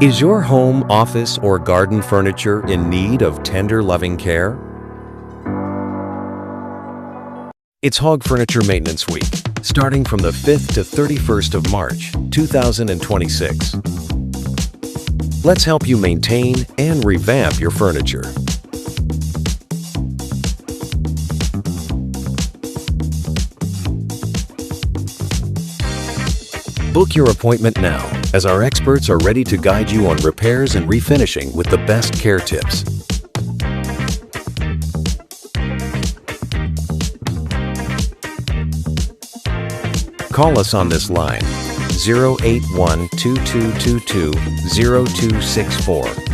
Is your home, office, or garden furniture in need of tender, loving care? It's Hog Furniture Maintenance Week, starting from the 5th to 31st of March, 2026. Let's help you maintain and revamp your furniture. Book your appointment now, as our experts are ready to guide you on repairs and refinishing with the best care tips. Call us on this line, 081-2222-0264.